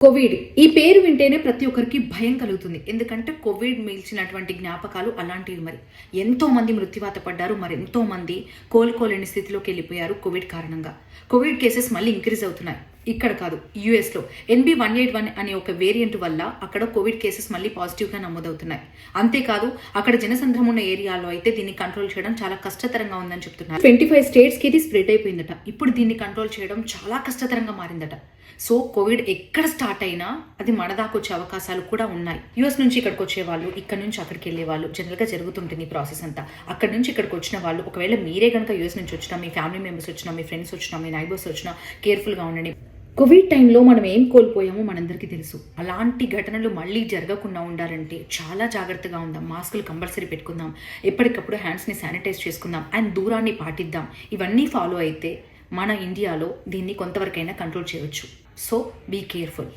Covid ఈ పేరు వింటేనే ప్రతి ఒక్కరికి భయం కలుగుతుంది. ఎందుకంటే కోవిడ్ మిల్చినటువంటి జ్ఞాపకాలు అలాంటివి. మరి ఎంతో మంది మృత్యువాత పడ్డారు, మరి ఎంతో మంది కోలుకోలేని స్థితిలోకి వెళ్ళిపోయారు కోవిడ్ కారణంగా. కోవిడ్ కేసెస్ మళ్ళీ ఇంక్రీజ్ అవుతున్నాయి. ఇక్కడ కాదు, యుఎస్లో NB181 అనే ఒక వేరియంట్ వల్ల అక్కడ కోవిడ్ కేసెస్ మళ్ళీ పాజిటివ్గా నమోదవుతున్నాయి. అంతేకాదు, అక్కడ జనసంద్రం ఉన్న ఏరియాలో అయితే దీన్ని కంట్రోల్ చేయడం చాలా కష్టతరంగా ఉందని చెప్తున్నారు. 25 స్టేట్స్కి ఇది స్ప్రెడ్ అయిపోయిందట. ఇప్పుడు దీన్ని కంట్రోల్ చేయడం చాలా కష్టతరంగా మారిందట. సో కోవిడ్ ఎక్కడ స్టార్ట్ అయినా అది మన దాకా వచ్చే అవకాశాలు కూడా ఉన్నాయి. యుఎస్ నుంచి ఇక్కడికి వచ్చే వాళ్ళు, ఇక్కడ నుంచి అక్కడికి వెళ్ళే వాళ్ళు, జనరల్గా జరుగుతుంటుంది ఈ ప్రాసెస్ అంతా. అక్కడ నుంచి ఇక్కడికి వచ్చిన వాళ్ళు, ఒకవేళ మీరే కనుక యుఎస్ నుంచి వచ్చినా, మీ ఫ్యామిలీ మెంబర్స్ వచ్చినా, మీ ఫ్రెండ్స్ వచ్చినా, మీ నైబర్స్ వచ్చినా కేర్ఫుల్గా ఉండండి. కోవిడ్ టైంలో మనం ఏం కోల్పోయామో మనందరికీ తెలుసు. అలాంటి ఘటనలు మళ్ళీ జరగకుండా ఉండాలంటే చాలా జాగ్రత్తగా ఉందాం. మాస్కులు కంపల్సరీ పెట్టుకుందాం, ఎప్పటికప్పుడు హ్యాండ్స్ని శానిటైజ్ చేసుకుందాం అండ్ దూరాన్ని పాటిద్దాం. ఇవన్నీ ఫాలో అయితే మన ఇండియాలో దీన్ని కొంతవరకైనా కంట్రోల్ చేయవచ్చు. So be careful.